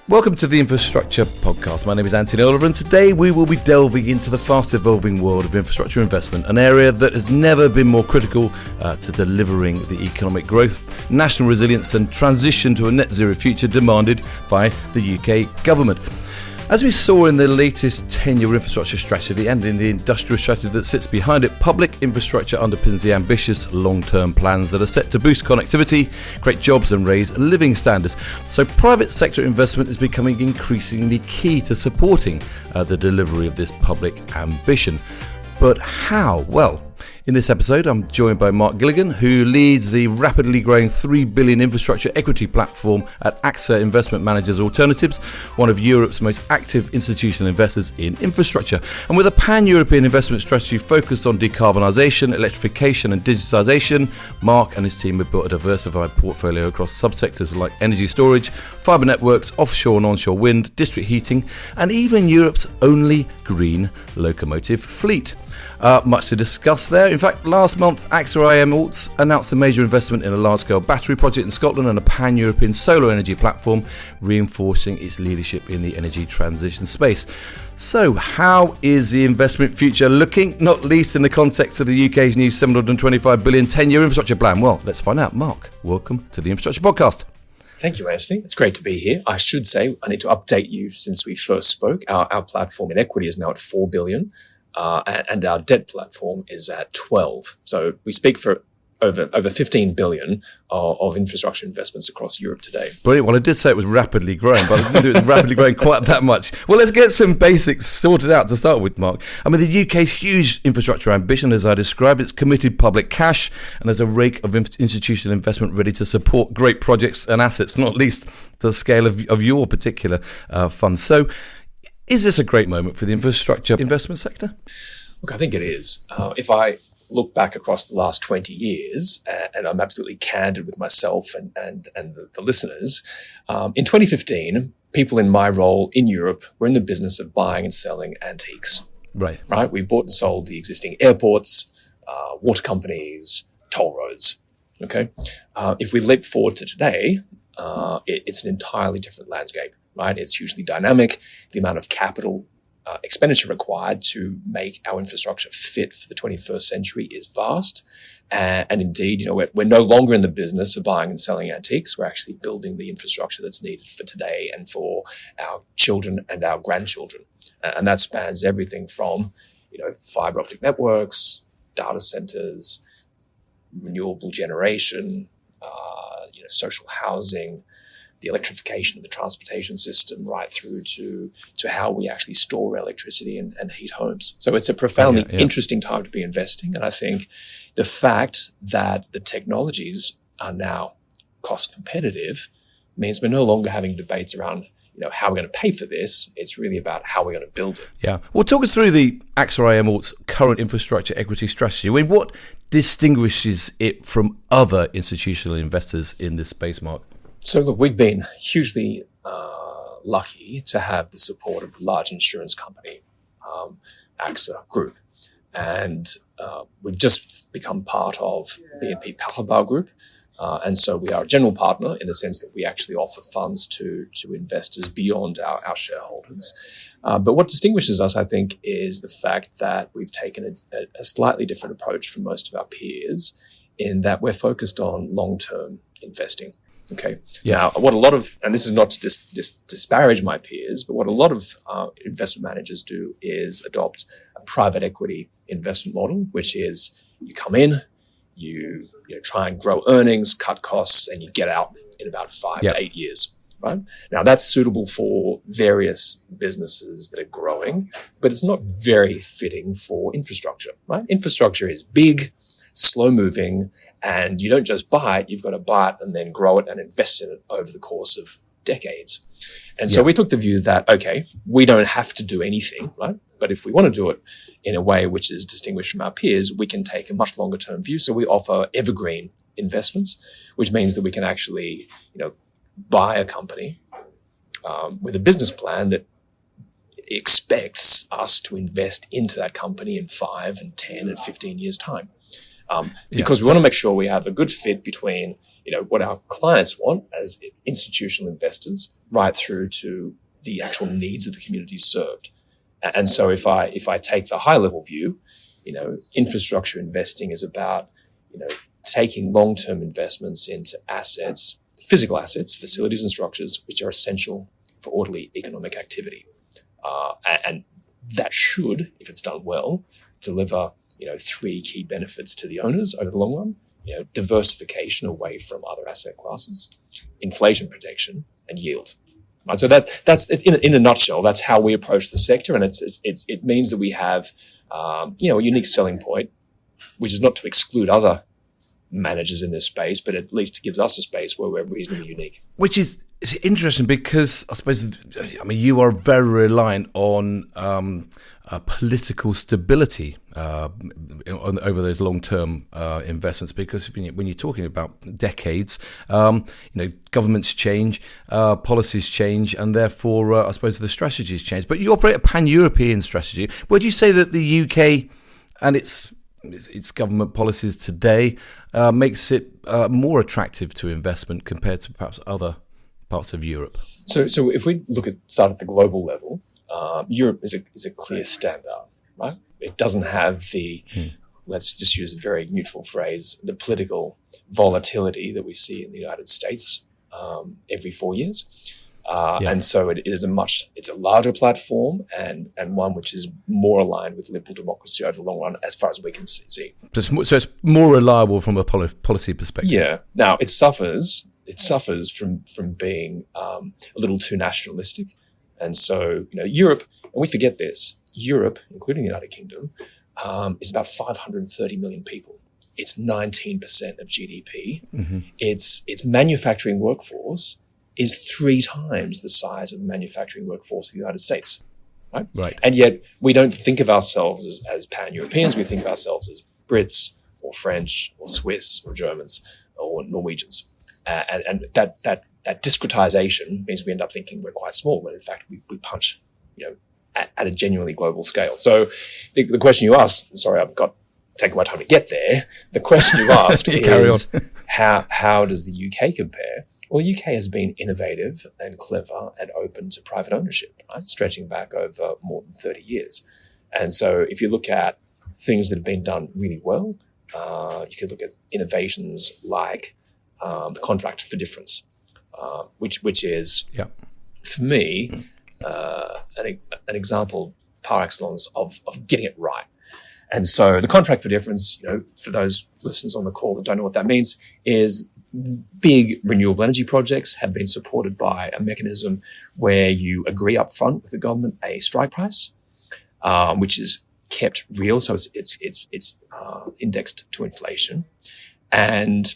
Welcome to the Infrastructure Podcast. My name is Anthony Oliver, and today we will be delving into the fast-evolving world of infrastructure investment, an area that has never been more critical to delivering the economic growth, national resilience and transition to a net zero future demanded by the UK government. As we saw in the latest 10-year infrastructure strategy and in the industrial strategy that sits behind it, public infrastructure underpins the ambitious long-term plans that are set to boost connectivity, create jobs and raise living standards. So private sector investment is becoming increasingly key to supporting the delivery of this public ambition. But how? Well, in this episode, I'm joined by Mark Gilligan, who leads the rapidly growing $3 billion infrastructure equity platform at AXA Investment Managers Alternatives, one of Europe's most active institutional investors in infrastructure. And with a pan-European investment strategy focused on decarbonisation, electrification and digitisation, Mark and his team have built a diversified portfolio across subsectors like energy storage, fibre networks, offshore and onshore wind, district heating, and even Europe's only green locomotive fleet. Much to discuss there. In fact, last month, AXA IM Alts announced a major investment in a large-scale battery project in Scotland and a pan-European solar energy platform, reinforcing its leadership in the energy transition space. So, how is the investment future looking, not least in the context of the UK's new $725 billion 10-year infrastructure plan? Well, let's find out. Mark, welcome to the Infrastructure Podcast. Thank you, Anthony. It's great to be here. I should say, I need to update you since we first spoke. Our platform in equity is now at $4 billion. And our debt platform is at 12. So we speak for over 15 billion of infrastructure investments across Europe today. Brilliant. Well, I did say it was rapidly growing, but I didn't think it was rapidly growing quite that much. Well, let's get some basics sorted out to start with, Mark. I mean, the UK's huge infrastructure ambition, as I described, it's committed public cash, and there's a rake of institutional investment ready to support great projects and assets, not least to the scale of your particular fund. So, is this a great moment for the infrastructure investment sector? Look, I think it is. If I look back across the last 20 years, and I'm absolutely candid with myself and the listeners, in 2015, people in my role in Europe were in the business of buying and selling antiques. Right. We bought and sold the existing airports, water companies, toll roads. Okay. If we leap forward to today, it's an entirely different landscape. Right, it's hugely dynamic. The amount of capital expenditure required to make our infrastructure fit for the 21st century is vast. And indeed, we're no longer in the business of buying and selling antiques. We're actually building the infrastructure that's needed for today and for our children and our grandchildren. And that spans everything from, fiber optic networks, data centers, renewable generation, social housing, the electrification of the transportation system, right through to how we actually store electricity and heat homes. So it's a profoundly interesting time to be investing. And I think the fact that the technologies are now cost competitive means we're no longer having debates around how we're going to pay for this. It's really about how we're going to build it. Yeah. Well, talk us through the AXA IM Alts current infrastructure equity strategy. I mean, what distinguishes it from other institutional investors in this space, Mark? So look, we've been hugely lucky to have the support of a large insurance company, AXA Group. And we've just become part of BNP Paribas Group. And so we are a general partner in the sense that we actually offer funds to investors beyond our shareholders. But what distinguishes us, I think, is the fact that we've taken a slightly different approach from most of our peers in that we're focused on long-term investing. Okay. Yeah. Now, what a lot of, and this is not to disparage my peers, but what a lot of investment managers do is adopt a private equity investment model, which is you come in, you try and grow earnings, cut costs, and you get out in about 5 to 8 years. Right. Now, that's suitable for various businesses that are growing, but it's not very fitting for infrastructure. Right. Infrastructure is big, slow moving, and you don't just buy it, you've got to buy it and then grow it and invest in it over the course of decades. And so we took the view that, okay, we don't have to do anything, right? But if we want to do it in a way which is distinguished from our peers, we can take a much longer term view. So we offer evergreen investments, which means that we can actually, buy a company with a business plan that expects us to invest into that company in 5 and 10 and 15 years' time. Because we want to make sure we have a good fit between, what our clients want as institutional investors, right through to the actual needs of the communities served. And so if I take the high level view, infrastructure investing is about, taking long-term investments into assets, physical assets, facilities and structures, which are essential for orderly economic activity. And that should, if it's done well, deliver, three key benefits to the owners over the long run. Diversification away from other asset classes, inflation protection, and yield. Right? So that's in a nutshell. That's how we approach the sector, and it means that we have a unique selling point, which is not to exclude other managers in this space, but at least gives us a space where we're reasonably unique. Which is interesting because I suppose, you are very reliant on political stability over those long-term investments, because when you're talking about decades, governments change, policies change, and therefore, I suppose the strategies change. But you operate a pan-European strategy. Would you say that the UK and its government policies today makes it more attractive to investment compared to perhaps other parts of Europe? So if we start at the global level, Europe is a clear standout, right? It doesn't have let's just use a very neutral phrase, the political volatility that we see in the United States every 4 years. And so it's a larger platform and one which is more aligned with liberal democracy over the long run, as far as we can see. So it's more reliable from a policy perspective. Yeah. Now it suffers from being a little too nationalistic. And so, Europe, and we forget this, Europe, including the United Kingdom, is about 530 million people. It's 19% of GDP. Mm-hmm. Its manufacturing workforce is 3 times the size of the manufacturing workforce of the United States. Right. And yet we don't think of ourselves as pan-Europeans. We think of ourselves as Brits or French or Swiss or Germans or Norwegians. And that discretization means we end up thinking we're quite small, when in fact we punch, at a genuinely global scale. So the question you asked, sorry, I've got taken my time to get there. The question you asked is how does the UK compare? Well, the UK has been innovative and clever and open to private ownership, right? Stretching back over more than 30 years. And so if you look at things that have been done really well, you could look at innovations like the contract for difference, which is, for me, an example par excellence of getting it right. And so the contract for difference, for those listeners on the call that don't know what that means, is big renewable energy projects have been supported by a mechanism where you agree up front with the government a strike price, which is kept real. So it's indexed to inflation, and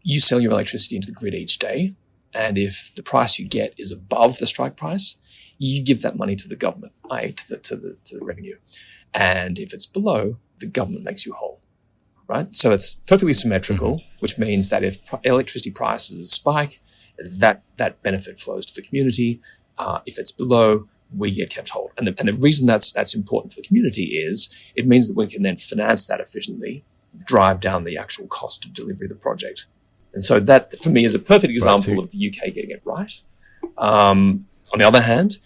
you sell your electricity into the grid each day. And if the price you get is above the strike price, you give that money to the government, i.e. to the revenue. And if it's below, the government makes you whole, right? So it's perfectly symmetrical, which means that if electricity prices spike, that benefit flows to the community. If it's below, we get kept whole. And the reason that's important for the community is it means that we can then finance that efficiently, drive down the actual cost of delivery of the project. And so that, for me, is a perfect example of the UK getting it right. On the other hand,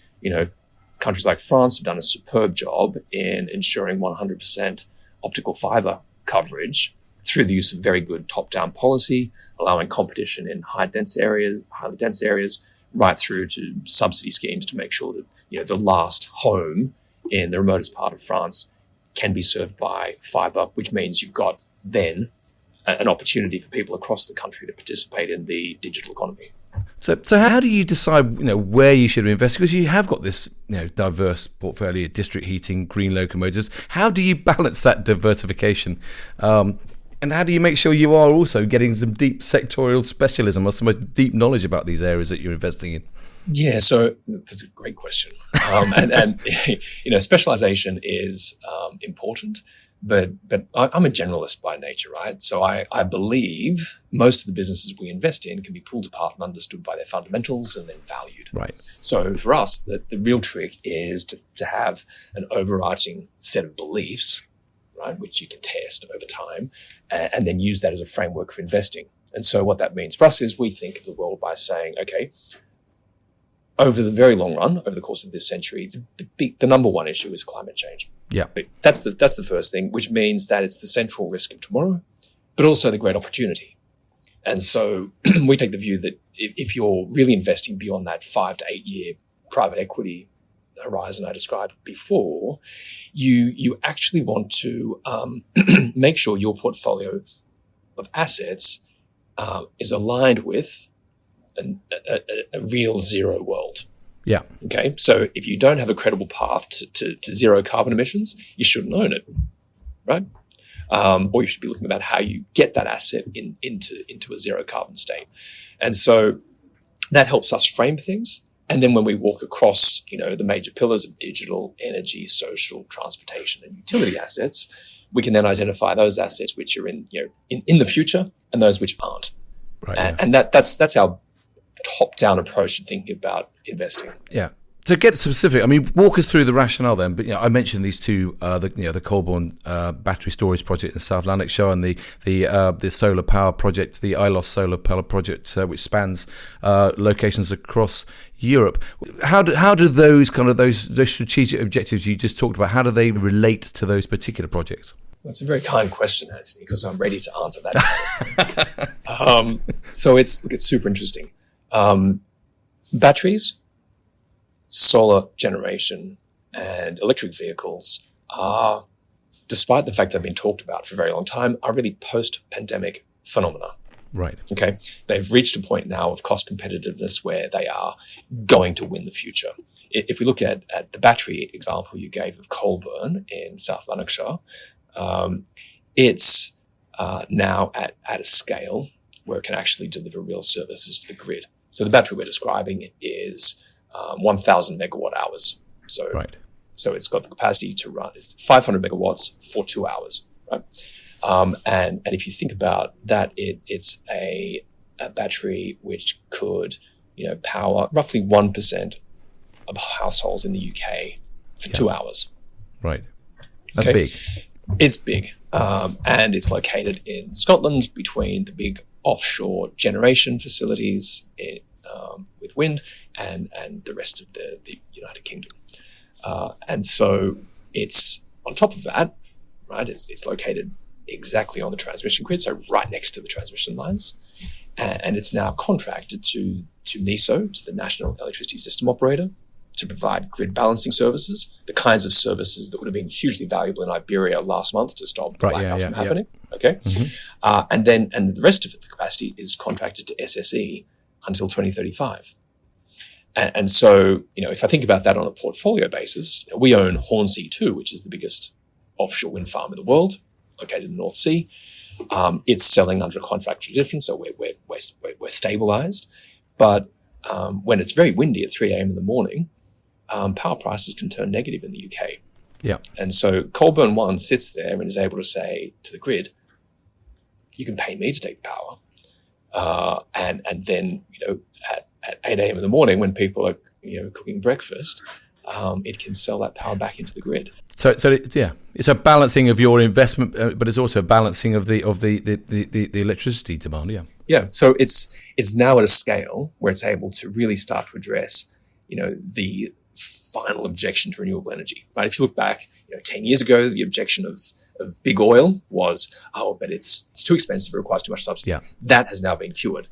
countries like France have done a superb job in ensuring 100% optical fiber coverage through the use of very good top-down policy, allowing competition in highly dense areas, right through to subsidy schemes to make sure that the last home in the remotest part of France can be served by fiber, which means you've got then an opportunity for people across the country to participate in the digital economy. So how do you decide, where you should invest? Because you have got this, diverse portfolio, district heating, green locomotives. How do you balance that diversification? And how do you make sure you are also getting some deep sectorial specialism or some deep knowledge about these areas that you're investing in? Yeah, so that's a great question. And specialization is important. But I'm a generalist by nature, right? So I believe most of the businesses we invest in can be pulled apart and understood by their fundamentals and then valued. Right. So for us, the real trick is to have an overarching set of beliefs, right, which you can test over time, and then use that as a framework for investing. And so what that means for us is we think of the world by saying, okay, over the very long run, over the course of this century, the number one issue is climate change. Yeah. That's the first thing, which means that it's the central risk of tomorrow, but also the great opportunity. And so we take the view that if you're really investing beyond that 5 to 8 year private equity horizon I described before, you actually want to make sure your portfolio of assets is aligned with a real zero world. Yeah. Okay. So if you don't have a credible path to zero carbon emissions, you shouldn't own it, right? Or you should be looking about how you get that asset into a zero carbon state. And so that helps us frame things. And then when we walk across, the major pillars of digital, energy, social, transportation, and utility assets, we can then identify those assets which are in the future and those which aren't. Right. And that's our top-down approach to thinking about investing. Yeah. To get specific, walk us through the rationale then. But I mentioned these two, the Colborne battery storage project in South Lanarkshire and the solar power project, the ILOS solar power project, which spans locations across Europe. How do those those strategic objectives you just talked about, how do they relate to those particular projects? That's a very kind question, Anthony, because I'm ready to answer that. So it's super interesting. Batteries, solar generation, and electric vehicles are, despite the fact they've been talked about for a very long time, are really post-pandemic phenomena. Right. Okay. They've reached a point now of cost competitiveness where they are going to win the future. If we look at the battery example you gave of Colborne in South Lanarkshire, it's now at a scale where it can actually deliver real services to the grid. So the battery we're describing is 1,000 megawatt hours. So, right. So it's got the capacity to run 500 megawatts for 2 hours. Right. And if you think about that, it's a battery which could, power roughly 1% of households in the UK for 2 hours. Right. That's big. It's big. And it's located in Scotland between the big offshore generation facilities with wind and the rest of the United Kingdom. And so it's on top of that, right? It's located exactly on the transmission grid, so right next to the transmission lines. And it's now contracted to NESO, to the National Electricity System Operator, to provide grid balancing services, the kinds of services that would have been hugely valuable in Iberia last month to stop the blackout from happening. Yeah. Okay. Mm-hmm. And the rest of it, the capacity is contracted to SSE until 2035. And so, if I think about that on a portfolio basis, we own Hornsea 2, which is the biggest offshore wind farm in the world, located in the North Sea. It's selling under a contract for difference, so we're stabilized. But when it's very windy at 3 a.m. in the morning, power prices can turn negative in the UK. Yeah. And so Colborne 1 sits there and is able to say to the grid, you can pay me to take the power. And then, at 8 a.m. in the morning when people are, cooking breakfast, it can sell that power back into the grid. So it's a balancing of your investment, but it's also a balancing of the electricity demand. Yeah. Yeah. So it's now at a scale where it's able to really start to address, the final objection to renewable energy. Right. If you look back, 10 years ago, the objection of big oil was, but it's too expensive. It requires too much subsidy. Yeah. That has now been cured.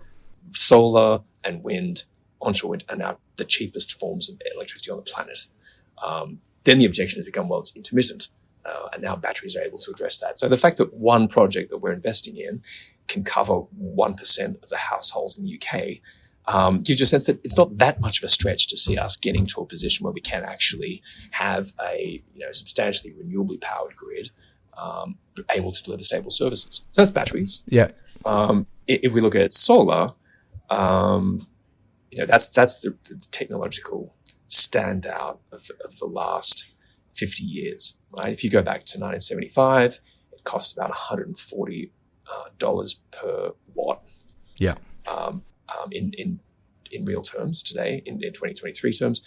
Solar and wind, onshore wind, are now the cheapest forms of electricity on the planet. Then the objection has become, it's intermittent. And now batteries are able to address that. So the fact that one project that we're investing in can cover 1% of the households in the UK gives you a sense that it's not that much of a stretch to see us getting to a position where we can actually have a substantially renewably powered grid able to deliver stable services. So that's batteries. Yeah. If we look at solar, that's the technological standout of the last 50 years, right? If you go back to 1975, it costs about $140 per watt. Yeah. In real terms today, in 2023 terms,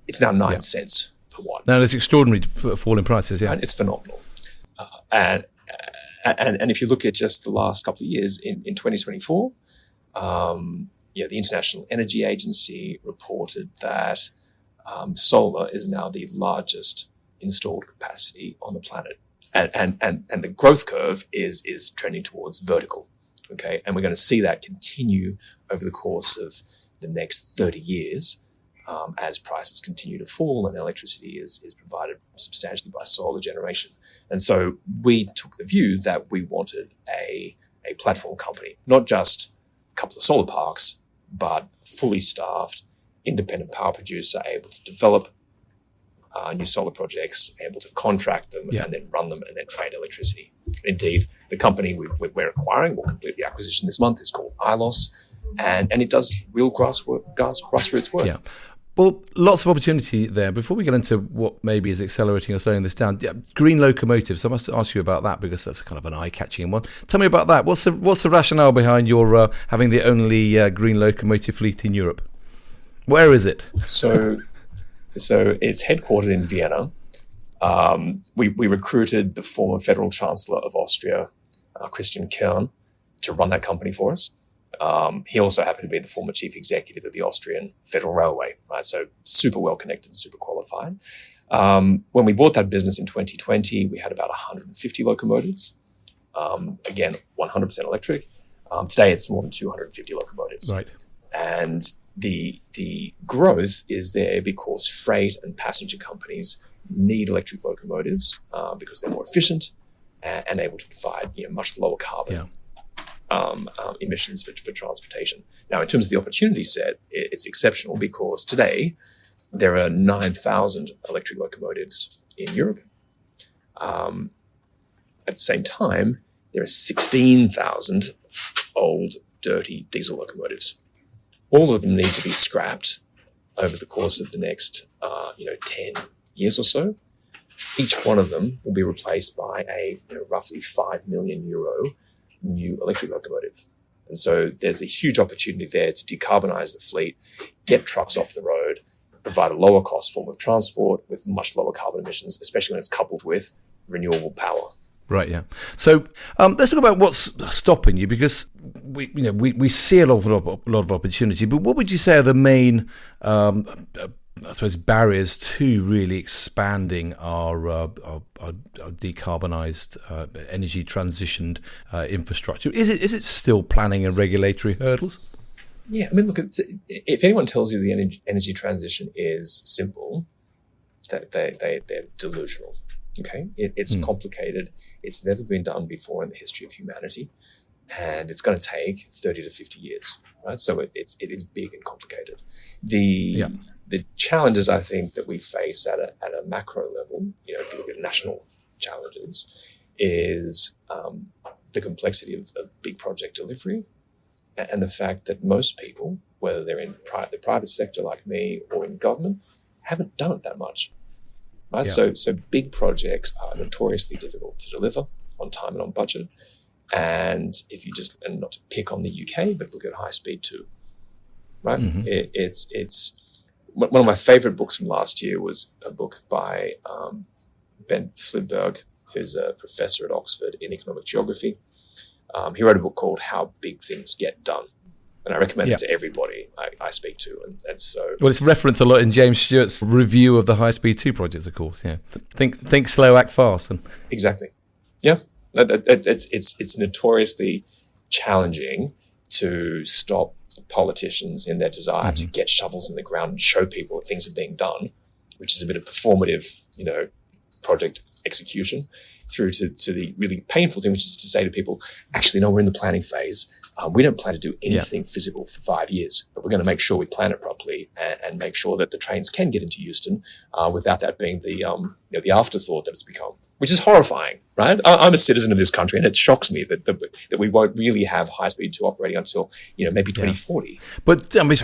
it's now 9 cents per watt. Now there's extraordinary fall in prices. Yeah, and it's phenomenal. And And if you look at just the last couple of years, in 2024, the International Energy Agency reported that solar is now the largest installed capacity on the planet. And the growth curve is trending towards vertical. Okay. And we're going to see that continue over the course of the next 30 years as prices continue to fall and electricity is provided substantially by solar generation. And so we took the view that we wanted a platform company, not just a couple of solar parks, but fully staffed, independent power producer, able to develop new solar projects, able to contract them and then run them and then trade electricity. Indeed, the company we're acquiring, will complete the acquisition this month, is called ILOS, and it does real grassroots work. Yeah. Well, lots of opportunity there. Before we get into what maybe is accelerating or slowing this down, green locomotives, I must ask you about that because that's kind of an eye-catching one. Tell me about that. What's the rationale behind your having the only green locomotive fleet in Europe? Where is it? So it's headquartered in Vienna. We recruited the former Federal Chancellor of Austria, Christian Kern, to run that company for us. He also happened to be the former chief executive of the Austrian Federal Railway, right? So super well connected, super qualified. When we bought that business in 2020, we had about 150 locomotives. Again, 100% electric. Today, it's more than 250 locomotives. Right. And the growth is there because freight and passenger companies need electric locomotives because they're more efficient and able to provide much lower carbon emissions for transportation. Now, in terms of the opportunity set, it's exceptional because today there are 9,000 electric locomotives in Europe. At the same time, there are 16,000 old, dirty diesel locomotives. All of them need to be scrapped over the course of the next 10 years or so. Each one of them will be replaced by a roughly €5 million new electric locomotive. And so there's a huge opportunity there to decarbonize the fleet, get trucks off the road, provide a lower cost form of transport with much lower carbon emissions, especially when it's coupled with renewable power. Right, yeah. So let's talk about what's stopping you, because we see a lot of opportunity. But what would you say are the main, I suppose, barriers to really expanding our decarbonised, energy transitioned infrastructure? Is it still planning and regulatory hurdles? Yeah, I mean, look, if anyone tells you the energy transition is simple, they're delusional. Okay, it's complicated. It's never been done before in the history of humanity, and it's going to take 30 to 50 years, right? So it is big and complicated. The challenges I think that we face at a macro level, if you look at national challenges, is the complexity of big project delivery, and the fact that most people, whether they're in the private sector like me or in government, haven't done it that much. Right, so big projects are notoriously difficult to deliver on time and on budget. And if you and not to pick on the UK, but look at High Speed 2, right? Mm-hmm. It's one of my favorite books from last year was a book by Ben Flibberg, who's a professor at Oxford in economic geography. He wrote a book called How Big Things Get Done. And I recommend it to everybody I speak to. And so... Well, it's referenced a lot in James Stewart's review of the High Speed 2 project, of course, yeah. Think slow, act fast. Exactly. Yeah. It's notoriously challenging to stop politicians in their desire to get shovels in the ground and show people that things are being done, which is a bit of performative, project execution, through to the really painful thing, which is to say to people, actually, no, we're in the planning phase. We don't plan to do anything physical for 5 years, but we're going to make sure we plan it properly and make sure that the trains can get into Euston without that being the afterthought that it's become, which is horrifying, right? I'm a citizen of this country, and it shocks me that we won't really have High Speed 2 operating until maybe 2040. But I mean,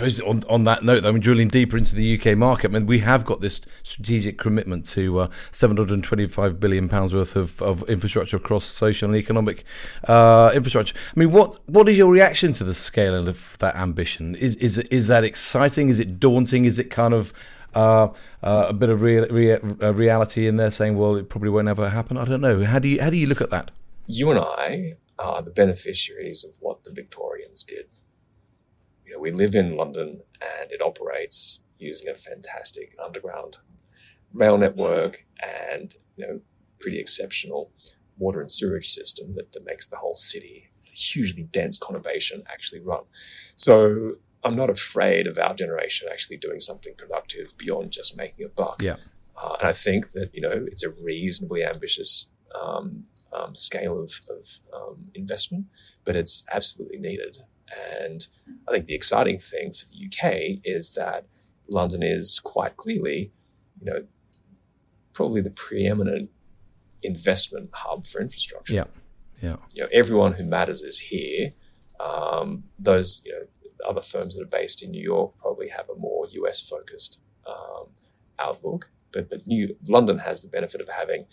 on that note, drilling deeper into the UK market, we have got this strategic commitment to £725 billion worth of infrastructure across social and economic infrastructure. I mean, what is your reaction to the scale of that ambition? Is that exciting? Is it daunting? Is it kind of a bit of reality in there saying, well, it probably won't ever happen? I don't know. How do you look at that? you and I are the beneficiaries of what the Victorians did. We live in London, and it operates using a fantastic underground rail network and pretty exceptional water and sewage system that makes the whole city, a hugely dense conurbation, actually run. So I'm not afraid of our generation actually doing something productive beyond just making a buck. Yeah. And I think that it's a reasonably ambitious scale of investment, but it's absolutely needed. And I think the exciting thing for the UK is that London is quite clearly, probably the preeminent investment hub for infrastructure. Yeah. Everyone who matters is here. Those, other firms that are based in New York probably have a more US focused outlook, but London has the benefit of having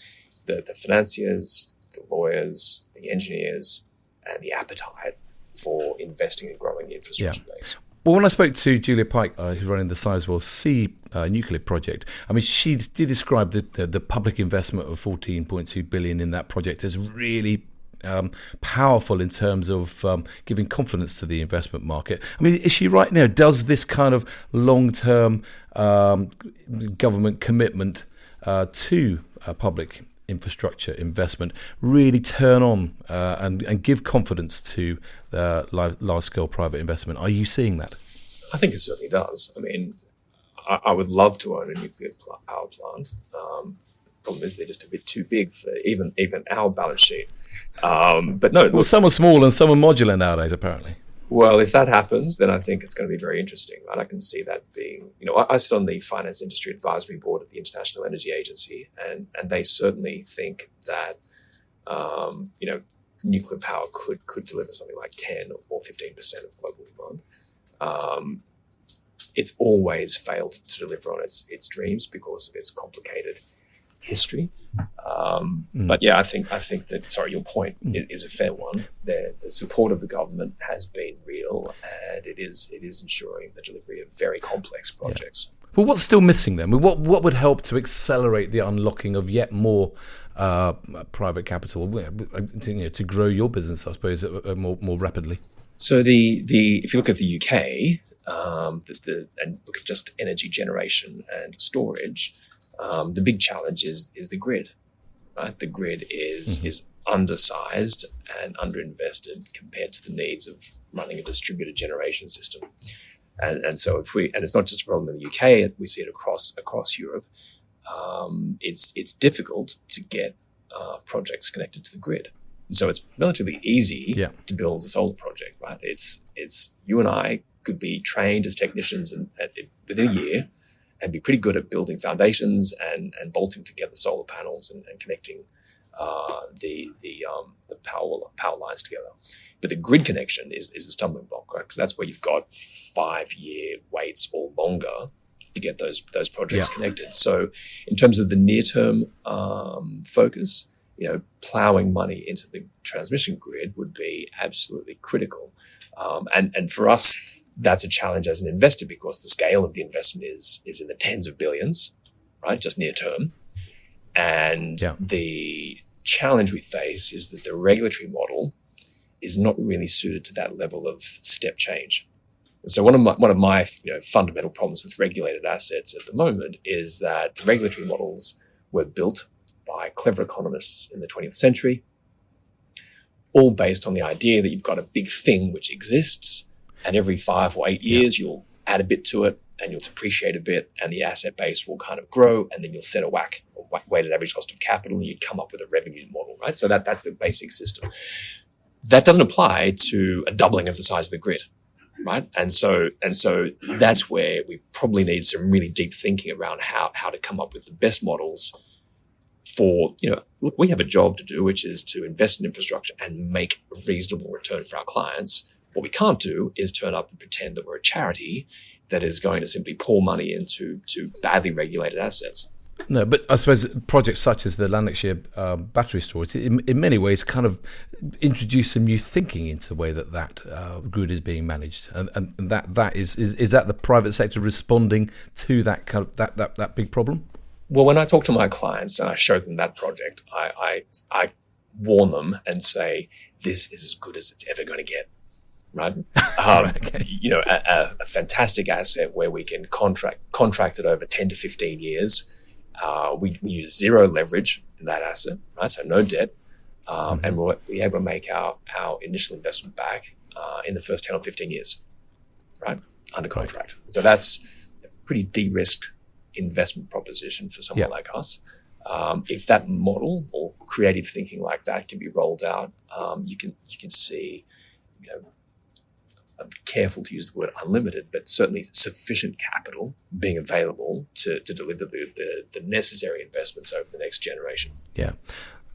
the financiers, the lawyers, the engineers, and the appetite for investing and growing the infrastructure base. Well, when I spoke to Julia Pike, who's running the Sizewell C nuclear project, I mean, she did describe the public investment of $14.2 billion in that project as really powerful in terms of giving confidence to the investment market. I mean, is she right now? Does this kind of long-term government commitment to public infrastructure investment really turn on and give confidence to large-scale private investment? Are you seeing that? I think it certainly does. I mean, I would love to own a nuclear power plant. Problem is they're just a bit too big for even our balance sheet. But no. Well, some are small and some are modular nowadays, apparently. Well, if that happens, then I think it's going to be very interesting. Right? I can see that being, I sit on the Finance Industry Advisory Board of the International Energy Agency, and they certainly think that, nuclear power could deliver something like 10 or 15% of global demand. It's always failed to deliver on its dreams because of its complicated history. But yeah, I think that, your point is a fair one. The support of the government has been real, and it is ensuring the delivery of very complex projects. Yeah. Well, what's still missing then? What would help to accelerate the unlocking of yet more private capital to grow your business, I suppose, more rapidly? So if you look at the UK, and look at just energy generation and storage, the big challenge is the grid. Right? The grid is undersized and underinvested compared to the needs of running a distributed generation system. And so it's not just a problem in the UK, we see it across Europe. It's difficult to get projects connected to the grid. So it's relatively easy to build a solar project, right? It's you and I could be trained as technicians within a year and be pretty good at building foundations and bolting together solar panels and connecting the power lines together. But the grid connection is the stumbling block, right? Because that's where you've got 5-year waits or longer to get those projects connected. So in terms of the near-term focus, plowing money into the transmission grid would be absolutely critical. And for us, that's a challenge as an investor because the scale of the investment is in the tens of billions, right? Just near term. And the challenge we face is that the regulatory model is not really suited to that level of step change. And so one of my fundamental problems with regulated assets at the moment is that the regulatory models were built by clever economists in the 20th century, all based on the idea that you've got a big thing which exists, and every 5 or 8 years you'll add a bit to it and you'll depreciate a bit and the asset base will kind of grow, and then you'll set a weighted average cost of capital, and you'd come up with a revenue model, right? So that's the basic system. That doesn't apply to a doubling of the size of the grid, right? And so that's where we probably need some really deep thinking around how to come up with the best models for, look, we have a job to do, which is to invest in infrastructure and make a reasonable return for our clients. What we can't do is turn up and pretend that we're a charity that is going to simply pour money into badly regulated assets. No, but I suppose projects such as the Lanarkshire battery storage, in many ways, kind of introduce some new thinking into the way that grid is being managed, and that is that the private sector responding to that kind of that big problem? Well, when I talk to my clients and I show them that project, I warn them and say, this is as good as it's ever going to get, right? Okay. You know, a fantastic asset where we can contract it over 10 to 15 years. We use zero leverage in that asset, right? So no debt. And we'll be able to make our initial investment back in the first 10 or 15 years, right? Under contract. So that's a pretty de-risked investment proposition for someone like us. If that model or creative thinking like that can be rolled out, you can see, you know, I'm careful to use the word unlimited, but certainly sufficient capital being available to deliver the necessary investments over the next generation. Yeah.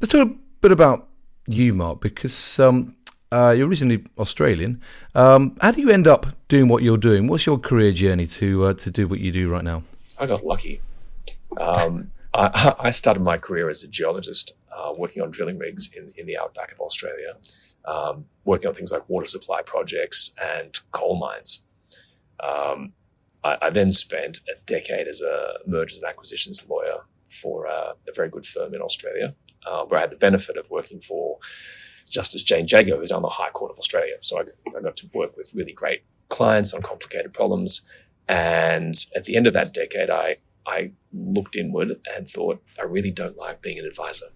Let's talk a bit about you, Mark, because you're originally Australian. How do you end up doing what you're doing? What's your career journey to do what you do right now? I got lucky. I started my career as a geologist, working on drilling rigs in the outback of Australia, working on things like water supply projects and coal mines. I then spent a decade as a mergers and acquisitions lawyer for a very good firm in Australia, where I had the benefit of working for Justice Jane Jago, who's on the High Court of Australia. So I got to work with really great clients on complicated problems. And at the end of that decade, I looked inward and thought, I really don't like being an advisor.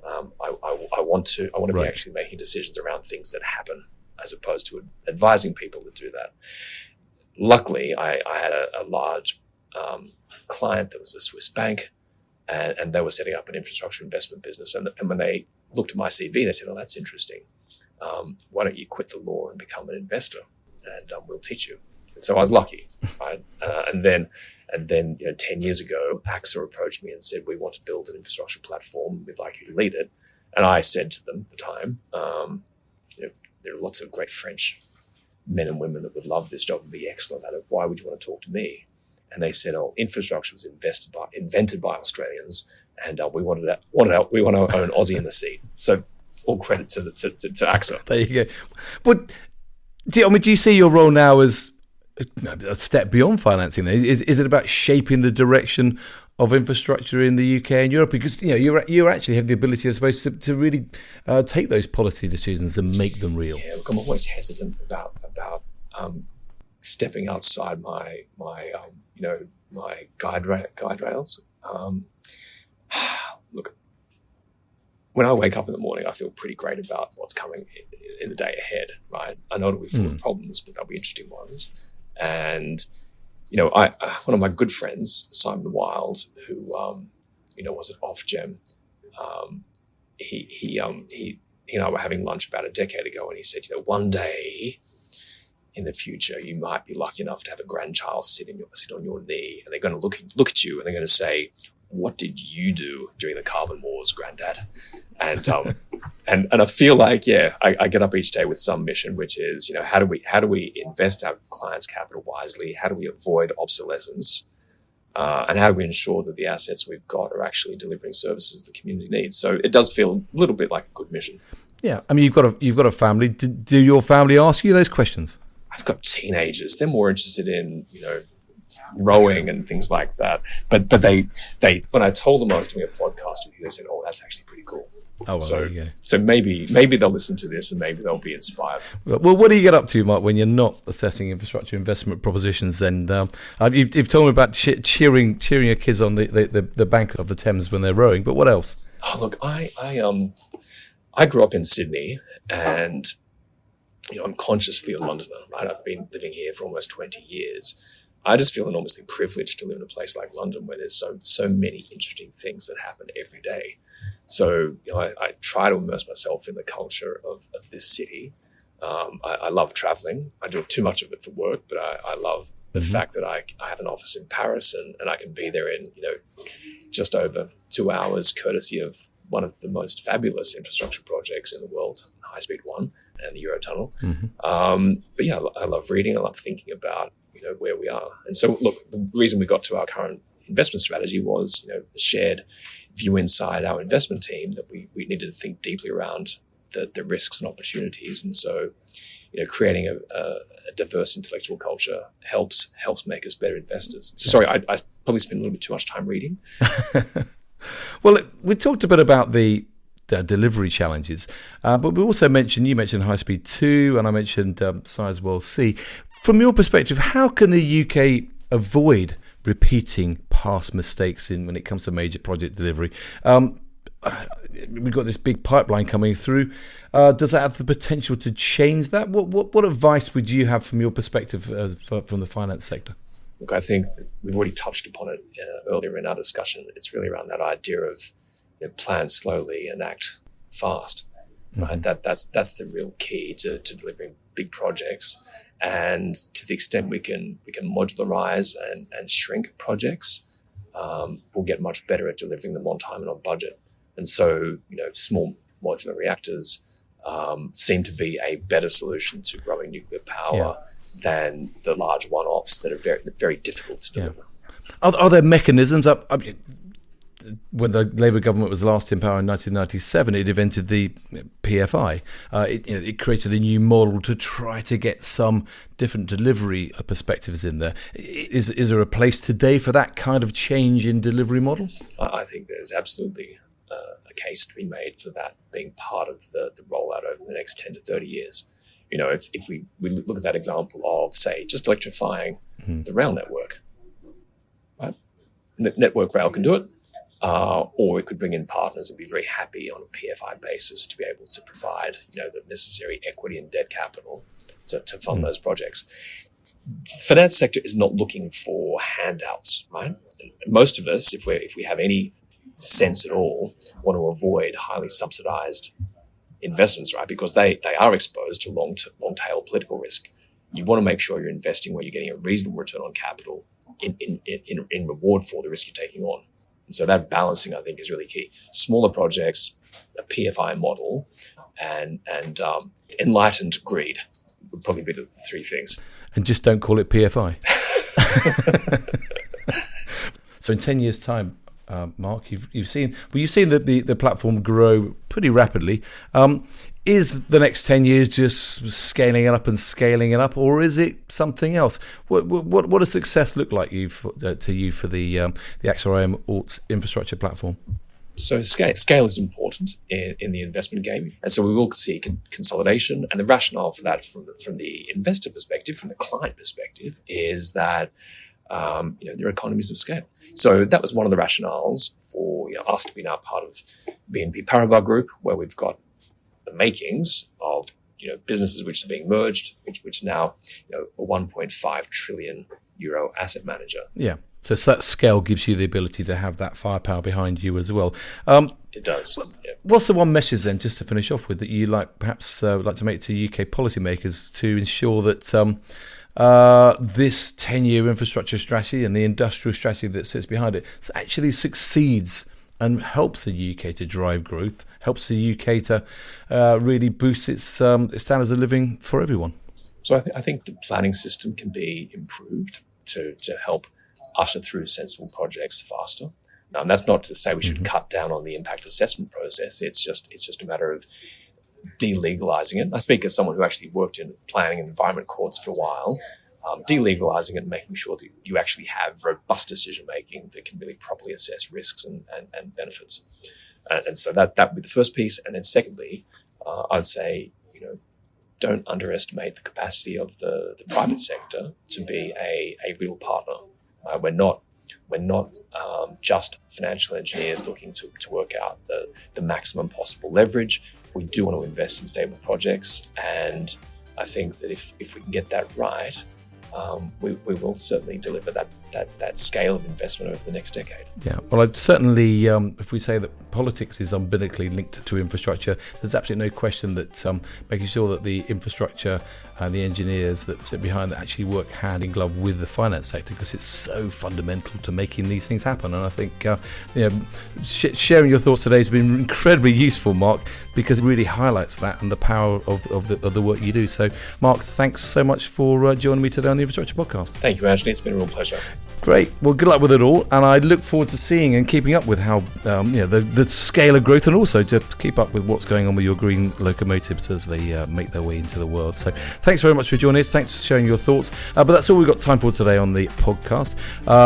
I want to be actually making decisions around things that happen, as opposed to advising people to do that. Luckily, I had a large client that was a Swiss bank, and they were setting up an infrastructure investment business. And when they looked at my CV, they said, "Oh, that's interesting. Why don't you quit the law and become an investor, and we'll teach you." And so I was lucky, right? And then, 10 years ago, AXA approached me and said, "We want to build an infrastructure platform. We'd like you to lead it." And I said to them at the time, there are lots of great French men and women that would love this job and be excellent at it. Why would you want to talk to me? And they said, "Oh, infrastructure was invented by Australians, and we want to own Aussie in the seat." So all credit to AXA. There you go. But do you see your role now as a step beyond financing? Is it about shaping the direction of infrastructure in the UK and Europe? Because you actually have the ability, I suppose, to really take those policy decisions and make them real. Yeah, look, I'm always hesitant about stepping outside my guide rails. Look, when I wake up in the morning, I feel pretty great about what's coming in the day ahead. Right? I know it'll be full of problems, but they'll be interesting ones. And one of my good friends, Simon Wild, who was at Ofgem, he and I were having lunch about a decade ago, and he said, one day in the future, you might be lucky enough to have a grandchild sit on your knee, and they're going to look at you, and they're going to say, "What did you do during the carbon wars, Granddad?" And I feel like, I get up each day with some mission, which is, how do we invest our clients' capital wisely? How do we avoid obsolescence? And how do we ensure that the assets we've got are actually delivering services the community needs? So it does feel a little bit like a good mission. Yeah, I mean, you've got a family. Do your family ask you those questions? I've got teenagers. They're more interested in, rowing and things like that. But they when I told them I was doing a podcast with you, they said, "Oh, that's actually pretty cool." Oh, well, there you go. So maybe they'll listen to this and maybe they'll be inspired. Well, what do you get up to, Mark, when you're not assessing infrastructure investment propositions? And you've told me about cheering your kids on the bank of the Thames when they're rowing, but what else? Oh, look, I grew up in Sydney, and I'm consciously a Londoner, right? I've been living here for almost 20 years. I just feel enormously privileged to live in a place like London, where there's so many interesting things that happen every day. So, I try to immerse myself in the culture of this city. I love traveling. I do too much of it for work, but I love the fact that I have an office in Paris and I can be there in, just over 2 hours, courtesy of one of the most fabulous infrastructure projects in the world, High Speed 1 and the Eurotunnel. But yeah, I love reading. I love thinking about, where we are. And so, look, the reason we got to our current investment strategy was, a shared view inside our investment team that we needed to think deeply around the risks and opportunities. And so, creating a diverse intellectual culture helps make us better investors. So, sorry, I probably spend a little bit too much time reading. Well, we talked a bit about the delivery challenges. But we also you mentioned High Speed 2, and I mentioned Sizewell C. From your perspective, how can the UK avoid repeating past mistakes when it comes to major project delivery? We've got this big pipeline coming through. Does that have the potential to change that? What advice would you have from your perspective from the finance sector? Look, I think we've already touched upon it earlier in our discussion. It's really around that idea of plan slowly and act fast. Right? That's the real key to delivering big projects. And to the extent we can modularize and shrink projects, we'll get much better at delivering them on time and on budget. And so, small modular reactors seem to be a better solution to growing nuclear power than the large one-offs that are very, very difficult to deliver. Are there mechanisms? When the Labour government was last in power in 1997, it invented the PFI. It created a new model to try to get some different delivery perspectives in there. Is there a place today for that kind of change in delivery model? I think there's absolutely a case to be made for that being part of the rollout over the next 10 to 30 years. If we look at that example of, say, just electrifying the rail network, right? Network Rail can do it. Or we could bring in partners and be very happy on a PFI basis to be able to provide, the necessary equity and debt capital to fund those projects. The finance sector is not looking for handouts, right? Most of us, if we have any sense at all, want to avoid highly subsidized investments, right? Because they are exposed to long tail political risk. You want to make sure you're investing where you're getting a reasonable return on capital in reward for the risk you're taking on. And so that balancing, I think, is really key. Smaller projects, a PFI model, and enlightened greed would probably be the three things. And just don't call it PFI. So in 10 years' time, Mark, you've seen the platform grow pretty rapidly. Is the next 10 years just scaling it up, or is it something else? What does success look like to you for the AXA IM Alts infrastructure platform? So scale is important in the investment game, and so we will see consolidation. And the rationale for that, from the investor perspective, from the client perspective, is that there are economies of scale. So that was one of the rationales for us to be now part of BNP Paribas Group, where we've got the makings of businesses which are being merged, which are now a 1.5 trillion euro asset manager. Yeah. So that scale gives you the ability to have that firepower behind you as well. It does. Yeah. What's the one message then, just to finish off with, that you perhaps would like to make to UK policymakers to ensure that this 10-year infrastructure strategy and the industrial strategy that sits behind it actually succeeds and helps the UK to drive growth, helps the UK to really boost its standards of living for everyone? So I think the planning system can be improved to help usher through sensible projects faster. Now, and that's not to say we should cut down on the impact assessment process. It's just a matter of delegalizing it. I speak as someone who actually worked in planning and environment courts for a while. Delegalizing it and making sure that you actually have robust decision-making that can really properly assess risks and benefits. And so that would be the first piece. And then secondly, I'd say, don't underestimate the capacity of the private sector to be a real partner. We're not just financial engineers looking to work out the maximum possible leverage. We do want to invest in stable projects. And I think that if we can get that right, we will certainly deliver that scale of investment over the next decade. Yeah, well, I'd certainly, if we say that politics is umbilically linked to infrastructure, there's absolutely no question that making sure that the infrastructure and the engineers that sit behind that actually work hand in glove with the finance sector, because it's so fundamental to making these things happen. And I think sharing your thoughts today has been incredibly useful, Mark, because it really highlights that and the power of the work you do. So, Mark, thanks so much for joining me today on the Infrastructure Podcast. Thank you, Anthony. It's been a real pleasure. Great. Well, good luck with it all, and I look forward to seeing and keeping up with how the scale of growth, and also to keep up with what's going on with your green locomotives as they make their way into the world. So thanks very much for joining us. Thanks for sharing your thoughts. But that's all we've got time for today on the podcast.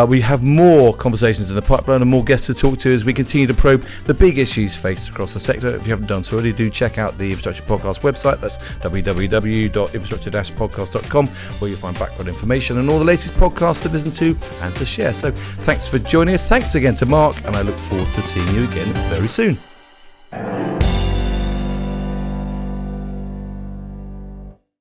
We have more conversations in the pipeline and more guests to talk to as we continue to probe the big issues faced across the sector. If you haven't done so already, do check out the Infrastructure Podcast website. That's www.infrastructure-podcast.com, where you'll find background information and all the latest podcasts to listen to and to share. So thanks for joining us. Thanks again to Mark, and I look forward to seeing you again very soon.